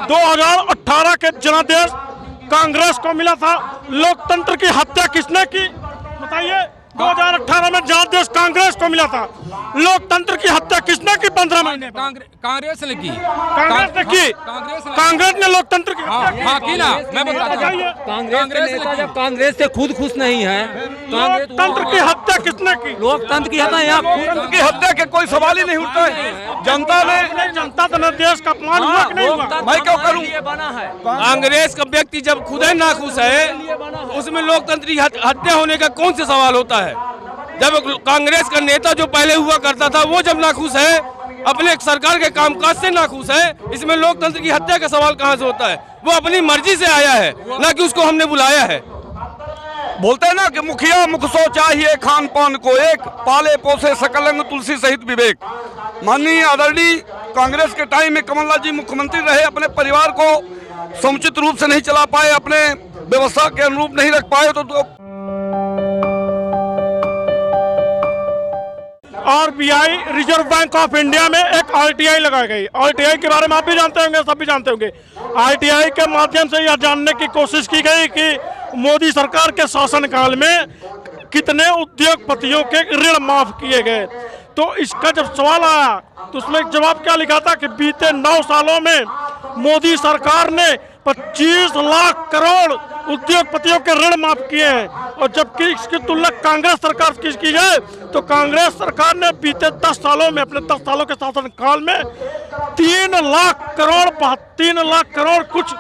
2018 के जनादेश कांग्रेस को मिला था। लोकतंत्र की हत्या किसने की बताइए? 2018 में जनादेश कांग्रेस को मिला था। लोकतंत्र की हत्या किसने की? 15 महीने कांग्रेस ने की। कांग्रेस ने लोकतंत्र की हाँ की ना। मैं बताता हूँ, कांग्रेस नेता जब कांग्रेस से खुद खुश नहीं है, लोकतंत्र की हत्या किसने की? लोकतंत्र की हत्या यहाँ की हत्या के कोई सवाल ही नहीं उठता है। जनता तो देश का अपमान हुआ कि नहीं हुआ? मैं क्यों करूं? बना है। कांग्रेस का व्यक्ति जब खुद ही नाखुश है, उसमें लोकतंत्र की हत्या होने का कौन सा सवाल होता है? जब कांग्रेस का नेता जो पहले हुआ करता था वो जब नाखुश है, अपने सरकार के कामकाज से नाखुश है, इसमें लोकतंत्र की हत्या का सवाल कहां से होता है? वो अपनी मर्जी से आया है, ना कि उसको हमने बुलाया है। बोलते हैं ना कि मुखिया मुख सो चाहिए खान पान को एक, पाले पोसे सकलंग तुलसी सहित विवेक। माननीय आदरणीय कांग्रेस के टाइम में कमलनाथ जी मुख्यमंत्री रहे, अपने परिवार को समुचित रूप से नहीं चला पाए, अपने व्यवस्था के अनुरूप नहीं रख पाए, तो RBI reserve bank of India में एक आरटीआई लगाई गई। आरटीआई के बारे में आप भी जानते होंगे, सब भी जानते होंगे। आरटीआई के माध्यम से यह जानने की कोशिश की गई कि मोदी सरकार के शासनकाल में कितने उद्योगपतियों के ऋण माफ किए गए। तो इसका जब सवाल आया तो उसमें जवाब क्या लिखा था कि बीते 9 सालों में मोदी सरकार ने 25 लाख करोड़ उद्योगपतियों के ऋण माफ किए हैं। और जबकि इसकी तुलना कांग्रेस सरकार की जाए तो कांग्रेस सरकार ने बीते 10 सालों में, अपने 10 सालों के शासनकाल में 3 लाख करोड़ कुछ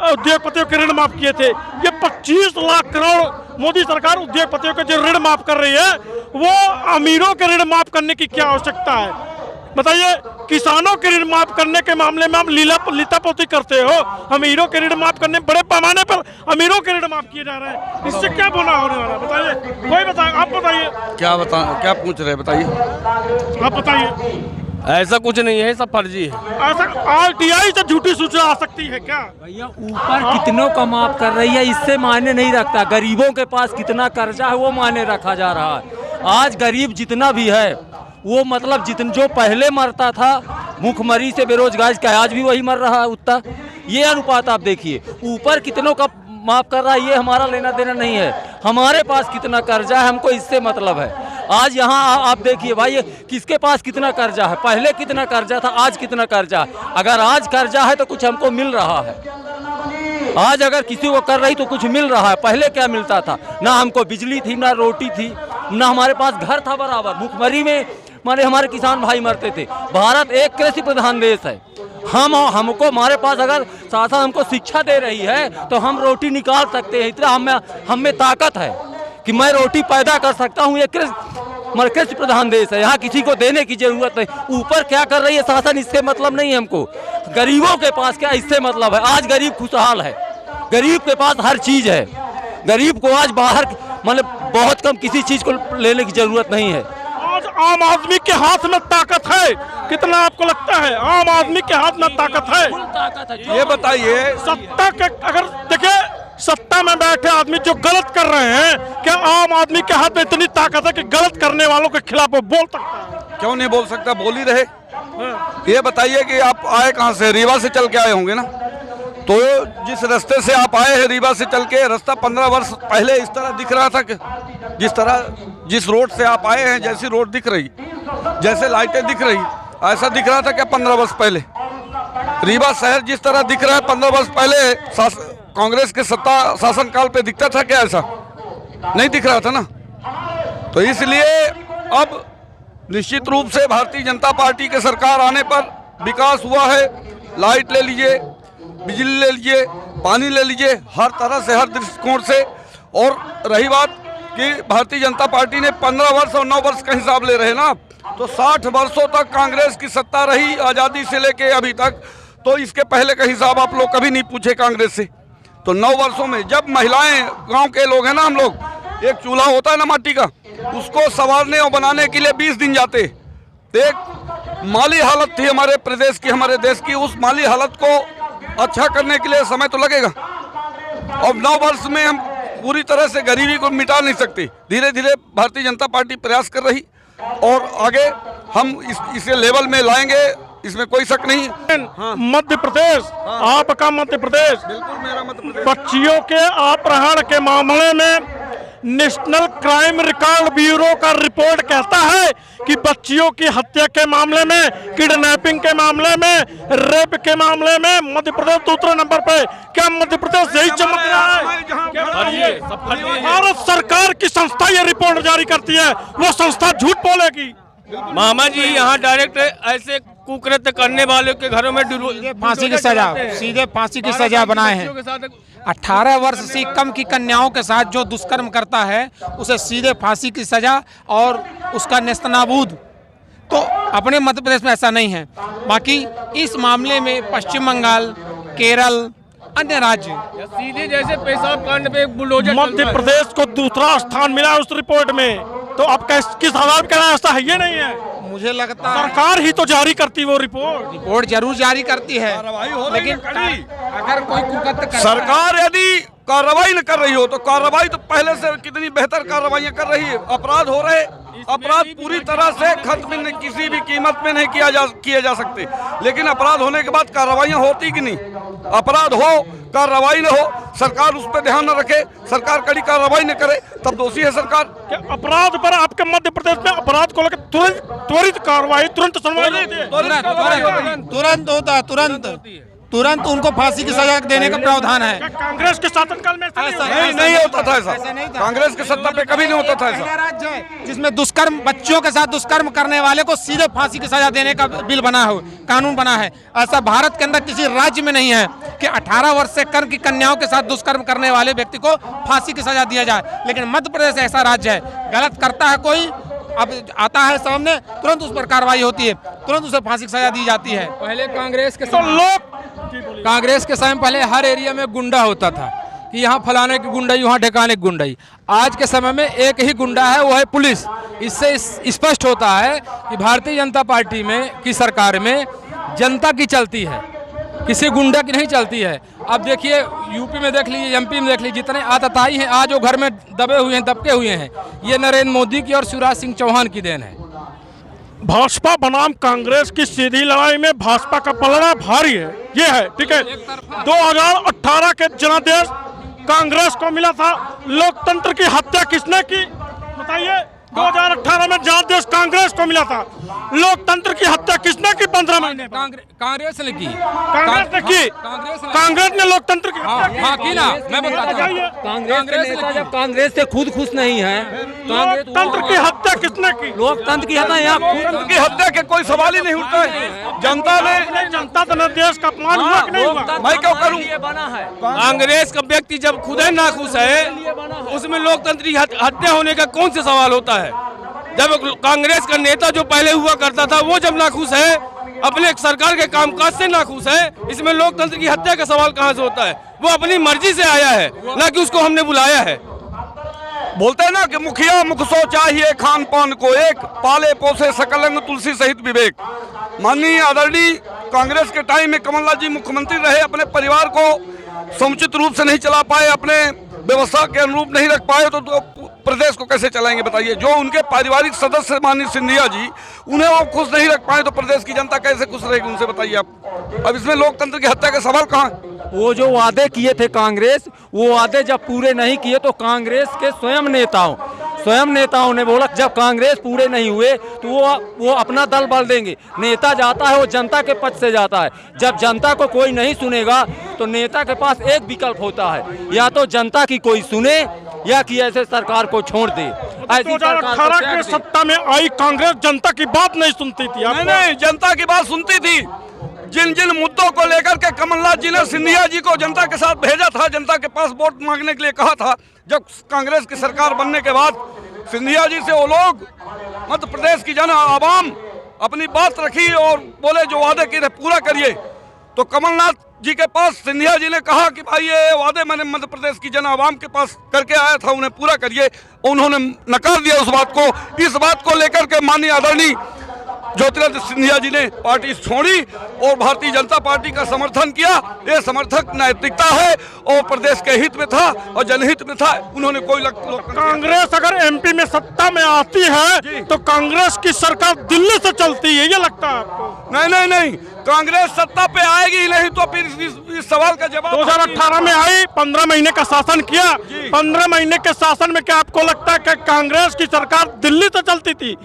उद्योगपतियों के ऋण माफ किए थे। ये 25 लाख करोड़ मोदी सरकार उद्योगपतियों के जो ऋण माफ कर रही है, वो अमीरों के ऋण माफ करने की क्या आवश्यकता है? बताइए, किसानों के ऋण माफ करने के मामले में आप लीलापोती करते हो, अमीरों के ऋण माफ करने बड़े पैमाने पर अमीरों के ऋण माफ किए जा रहे हैं। इससे क्या गुनाह होने वाला? बताइए, कोई बताए, आप बताइए। क्या पूछ रहे हैं? बताइए, आप बताइए। ऐसा कुछ नहीं है, सब फर्जी है। ऐसा आरटीआई से झूठी सूचना आ सकती है क्या? भैया ऊपर कितनों का माफ कर रही है, इससे मायने नहीं रखता। गरीबों के पास कितना कर्जा है वो मायने रखा जा रहा है। आज गरीब जितना भी है वो मतलब जो पहले मरता था भूखमरी से, बेरोजगारी का, आज भी वही मर रहा है उतना। ये अनुपात आप देखिए, ऊपर कितनों का माफ कर रहा है, ये हमारा लेना देना नहीं है। हमारे पास कितना कर्जा है हमको इससे मतलब है। आज यहाँ आप देखिए भाई, किसके पास कितना कर्जा है, पहले कितना कर्जा था, आज कितना कर्जा है। अगर आज कर्जा है तो कुछ हमको मिल रहा है। आज अगर किसी को कर रही तो कुछ मिल रहा है। पहले क्या मिलता था? ना हमको बिजली थी, ना रोटी थी, ना हमारे पास घर था बराबर। भूखमरी में हमारे किसान भाई मरते थे। भारत एक कृषि प्रधान देश है। हमको हमारे पास अगर शासन हमको शिक्षा दे रही है तो हम रोटी निकाल सकते हैं। इतना हम में ताकत है कि मैं रोटी पैदा कर सकता हूँ। ये कृषि प्रधान देश है, यहाँ किसी को देने की जरूरत नहीं। ऊपर क्या कर रही है शासन, इससे मतलब नहीं है हमको। गरीबों के पास क्या, इससे मतलब है। आज गरीब खुशहाल है, गरीब के पास हर चीज है। गरीब को आज बाहर मतलब बहुत कम किसी चीज को लेने की जरूरत नहीं है। आज आम आदमी के हाथ में ताकत है। कितना आपको लगता है आम आदमी के हाथ में ताकत है? ये बताइए, सत्ता के अगर देखिए, सत्ता में बैठे आदमी जो गलत कर रहे हैं, क्या आम आदमी के हाथ में इतनी ताकत है कि गलत करने वालों के खिलाफ वो बोल सकता है? क्यों नहीं बोल सकता? बोल ही रहे। ये बताइए कि आप आए कहाँ से? रीवा से चल के आए होंगे ना? तो जिस रास्ते से आप आए हैं रीवा से चल के, रास्ता 15 वर्ष पहले इस तरह दिख रहा था कि जिस रोड से आप आए हैं, जैसी रोड दिख रही, जैसे लाइटें दिख रही, ऐसा दिख रहा था क्या 15 वर्ष पहले? रीवा शहर जिस तरह दिख रहा है 15 वर्ष पहले कांग्रेस के सत्ता शासनकाल पे दिखता था क्या? ऐसा नहीं दिख रहा था ना। तो इसलिए अब निश्चित रूप से भारतीय जनता पार्टी के सरकार आने पर विकास हुआ है। लाइट ले लीजिए, बिजली ले लीजिए, पानी ले लीजिए, हर तरह से, हर दृष्टिकोण से। और रही बात कि भारतीय जनता पार्टी ने 15 वर्ष और 9 वर्ष का हिसाब ले रहे हैं ना, तो 60 वर्षों तक कांग्रेस की सत्ता रही, आज़ादी से लेके अभी तक। तो इसके पहले का हिसाब आप लोग कभी नहीं पूछे कांग्रेस से। तो 9 वर्षों में जब महिलाएं, गांव के लोग हैं ना हम लोग, एक चूल्हा होता है ना माटी का, उसको संवारने और बनाने के लिए 20 दिन जाते। एक माली हालत थी हमारे प्रदेश की, हमारे देश की। उस माली हालत को अच्छा करने के लिए समय तो लगेगा। अब 9 वर्ष में हम पूरी तरह से गरीबी को मिटा नहीं सकते। धीरे धीरे भारतीय जनता पार्टी प्रयास कर रही और आगे हम इसे लेवल में लाएंगे। इसमें कोई शक नहीं है। मध्य प्रदेश, आपका मध्य प्रदेश बिल्कुल मेरा मध्य प्रदेश। बच्चियों के अपहरण के मामले में नेशनल क्राइम रिकॉर्ड ब्यूरो का रिपोर्ट कहता है कि बच्चियों की हत्या के मामले में, किडनैपिंग के मामले में, रेप के मामले में मध्य प्रदेश दूसरे नंबर पे। क्या मध्य प्रदेश यही चमक रहा है? भारत सरकार की संस्था ये रिपोर्ट जारी करती है, वो संस्था झूठ बोलेगी? मामा जी यहाँ डायरेक्ट ऐसे कुकृत्य करने वालों के घरों में फांसी की सजा, सीधे फांसी की सजा बनाए हैं। 18 वर्ष से कम की कन्याओं के साथ जो दुष्कर्म करता है उसे सीधे फांसी की सजा और उसका नेस्तनाबूद। तो अपने मध्य प्रदेश में ऐसा नहीं है। बाकी इस मामले में पश्चिम बंगाल, केरल, अन्य राज्य सीधे जैसे पेशाब कांड पे बुलडोजर मध्य प्रदेश को दूसरा स्थान मिला उस रिपोर्ट में, तो अब किस आधार पर कहना ऐसा है? ये नहीं है। मुझे लगता है सरकार ही तो जारी करती वो रिपोर्ट जरूर जारी करती है, लेकिन अगर कोई कुकृत्य करता है, सरकार यदि कार्रवाई न कर रही हो तो कार्रवाई तो पहले से कितनी बेहतर कार्रवाइयां कर रही है। अपराध हो रहे, अपराध पूरी तरह से खत्म किसी भी कीमत में नहीं किए जा सकते, लेकिन अपराध होने के बाद कार्रवाइयां होती कि नहीं? अपराध हो, कार्रवाई न हो, सरकार उस पर ध्यान न रखे, सरकार कड़ी कार्रवाई न करे, तब दोषी है सरकार। क्या अपराध पर आपके मध्य प्रदेश में अपराध को लेकर त्वरित कार्रवाई, तुरंत सुनवाई होती है? तुरंत होता है, तुरंत उनको फांसी की सजा देने का प्रावधान है। क्या कांग्रेस के शासनकाल में नहीं होता था ऐसा, कांग्रेस के सत्ता पे कभी नहीं होता था ऐसा। राज्य है जिसमें दुष्कर्म, बच्चों के साथ दुष्कर्म करने वाले को सीधे फांसी की सजा देने का बिल बना हो, कानून बना है। ऐसा भारत के अंदर किसी राज्य में नहीं है कि 18 वर्ष से कम की कन्याओं के साथ दुष्कर्म करने वाले व्यक्ति को फांसी की सजा दिया जाए। लेकिन मध्य प्रदेश ऐसा राज्य है, गलत करता है कोई, अब आता है सामने, तुरंत उस पर कार्रवाई होती है, तुरंत उसे फांसी की सजा दी जाती है। पहले कांग्रेस के समय पहले हर एरिया में गुंडा होता था कि यहाँ फलाने की गुंडाई, वहाँ ठिकाने की गुंडाई। आज के समय में एक ही गुंडा है, वो है पुलिस। इससे स्पष्ट होता है कि भारतीय जनता पार्टी में की सरकार में जनता की चलती है, किसी गुंडा की नहीं चलती है। अब देखिए यूपी में देख लीजिए, एमपी में देख लीजिए, जितने आतताई हैं आज वो घर में दबे हुए हैं, दबके हुए हैं, ये नरेंद्र मोदी की और शिवराज सिंह चौहान की देन है। भाजपा बनाम कांग्रेस की सीधी लड़ाई में भाजपा का पलड़ा भारी है, ये है, ठीक है। 2018 के जनादेश कांग्रेस को मिला था। लोकतंत्र की हत्या किसने की बताइए? 2018 में जनादेश कांग्रेस को मिला था। लोकतंत्र की हत्या किसने की? 15 महीने कांग्रेस ने की, कांग्रेस ने लोकतंत्र की हाँ की ना। मैं बताता हूँ, कांग्रेस के नेता जब कांग्रेस से खुद खुश नहीं है, लोकतंत्र की हत्या किसने की? लोकतंत्र की हत्या यहाँ की हत्या के कोई सवाल ही नहीं उठता है। जनता तो देश का अपमान हुआ कि नहीं हुआ? मैं क्यों करूं? बना है। कांग्रेस का व्यक्ति जब खुद ही नाखुश है, उसमें लोकतंत्र की हत्या होने का कौन सा सवाल होता है? जब कांग्रेस का नेता जो पहले हुआ करता था वो जब नाखुश है, अपने सरकार के कामकाज से नाखुश है, इसमें लोकतंत्र की हत्या का सवाल कहां से होता है? वो अपनी मर्जी से आया है, ना कि उसको हमने बुलाया है। बोलते हैं ना कि मुखिया मुख सो चाहिए खान पान को एक, पाले पोसे सकलंग तुलसी सहित विवेक। माननीय आदरणीय कांग्रेस के टाइम में कमलनाथ जी मुख्यमंत्री रहे, अपने परिवार को समुचित रूप से नहीं चला पाए, अपने व्यवस्था के अनुरूप नहीं रख पाए, तो प्रदेश को कैसे चलाएंगे बताइए? जो उनके पारिवारिक सदस्य माननीय सिंधिया जी, उन्हें वो खुश नहीं रख पाए तो प्रदेश की जनता कैसे खुश रहेगी उनसे बताइए आप? अब इसमें लोकतंत्र की हत्या का सवाल कहाँ? वो जो वादे किए थे कांग्रेस, वो वादे जब पूरे नहीं किए तो कांग्रेस के स्वयं नेताओं ने बोला जब कांग्रेस पूरे नहीं हुए तो वो अपना दल बल देंगे। नेता जाता है वो जनता के पक्ष से जाता है। जब जनता को कोई नहीं सुनेगा तो नेता के पास एक विकल्प होता है, या तो जनता की कोई सुने या कि ऐसे सरकार को छोड़ दे। 2018 के सत्ता में आई कांग्रेस जनता की बात नहीं सुनती थी। नहीं, जनता की बात सुनती थी। जिन जिन मुद्दों को लेकर के कमलनाथ जी ने सिंधिया जी को जनता के साथ भेजा था, जनता के पास वोट मांगने के लिए कहा था, जब कांग्रेस की सरकार बनने के बाद सिंधिया जी से वो लोग मध्य प्रदेश की जन आवाम अपनी बात रखी और बोले जो वादे किए थे पूरा करिए। तो कमलनाथ जी के पास सिंधिया जी ने कहा कि भाई ये वादे मैंने मध्य प्रदेश की जन आवाम के पास करके आया था, उन्हें पूरा करिए। उन्होंने नकार दिया उस बात को। इस बात को लेकर के माननीय आदरणीय ज्योतिरादित्य सिंधिया जी ने पार्टी छोड़ी और भारतीय जनता पार्टी का समर्थन किया। ये समर्थक नैतिकता है और प्रदेश के हित में था और जनहित में था। उन्होंने कोई कांग्रेस अगर एमपी में सत्ता में आती है तो कांग्रेस की सरकार दिल्ली से चलती है, ये लगता है आपको? नहीं, कांग्रेस सत्ता पे आएगी ही नहीं तो फिर इस सवाल का जवाब 2018 में आई, 15 महीने का शासन किया। 15 महीने के शासन में क्या आपको लगता है कि कांग्रेस की सरकार दिल्ली से चलती थी?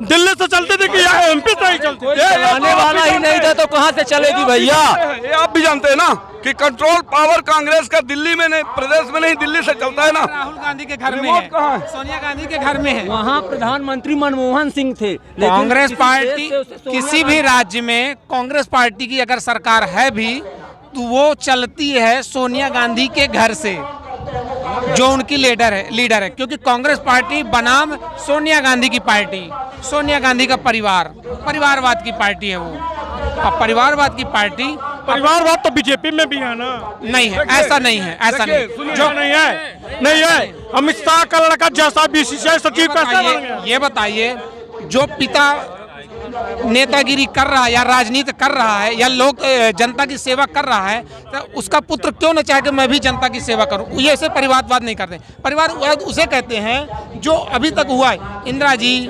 दिल्ली से चलती थी कि यहाँ एमपी से ही चलती थी? चलाने वाला ही नहीं था तो कहाँ से चलेगी भैया? ये आप भी जानते हैं ना कि कंट्रोल पावर कांग्रेस का दिल्ली में नहीं, प्रदेश में नहीं, दिल्ली से चलता है ना। राहुल गांधी के घर में है, सोनिया गांधी के घर में है। वहाँ प्रधानमंत्री मनमोहन सिंह थे। कांग्रेस पार्टी किसी भी राज्य में कांग्रेस पार्टी की अगर सरकार है भी तो वो चलती है सोनिया गांधी के घर से, जो उनकी लीडर है, क्योंकि कांग्रेस पार्टी बनाम सोनिया गांधी की पार्टी, सोनिया गांधी का परिवारवाद की पार्टी है वो। अब परिवारवाद की पार्टी, परिवारवाद तो बीजेपी में भी है ना? नहीं है, ऐसा नहीं है, ऐसा नहीं जो नहीं है। अमित शाह का लड़का जैसा बीसीसीआई सचिव कैसे बन गया? ये बताइए, जो पिता नेतागिरी कर रहा है या राजनीति कर रहा है या लोग जनता की सेवा कर रहा है तो उसका पुत्र क्यों न चाहे कि मैं भी जनता की सेवा करूं? ये ऐसे परिवारवाद नहीं करते। परिवारवाद उसे कहते हैं जो अभी तक हुआ है। इंदिरा जी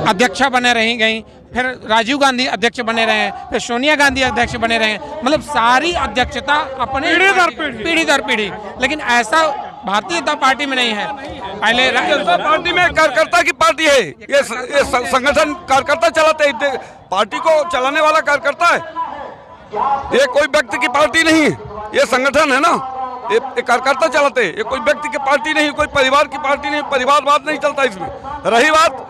अध्यक्षा बने रही गई, फिर राजीव गांधी अध्यक्ष बने रहे, फिर सोनिया गांधी अध्यक्ष बने रहे, मतलब सारी अध्यक्षता अपने पीढ़ी दर पीढ़ी। लेकिन ऐसा भारतीय जनता पार्टी में नहीं है। पहले जनता पार्टी में कार्यकर्ता की पार्टी है, ये संगठन कार्यकर्ता चलाते हैं, पार्टी को चलाने वाला कार्यकर्ता है। ये कोई व्यक्ति की पार्टी नहीं है, ये संगठन है ना, ये कार्यकर्ता चलाते हैं। ये कोई व्यक्ति की पार्टी नहीं, कोई परिवार की पार्टी नहीं, परिवारवाद नहीं चलता इसमें। रही बात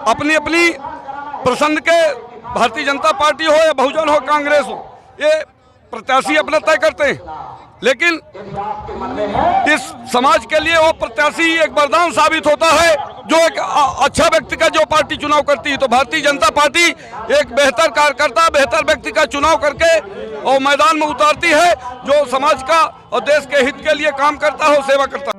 अपनी अपनी पसंद के, भारतीय जनता पार्टी हो या बहुजन हो, कांग्रेस हो, ये प्रत्याशी अपना तय करते हैं। लेकिन इस समाज के लिए वो प्रत्याशी एक वरदान साबित होता है, जो एक अच्छा व्यक्ति का जो पार्टी चुनाव करती है। तो भारतीय जनता पार्टी एक बेहतर कार्यकर्ता, बेहतर व्यक्ति का चुनाव करके और मैदान में उतारती है, जो समाज का और देश के हित के लिए काम करता हो, सेवा करता हो।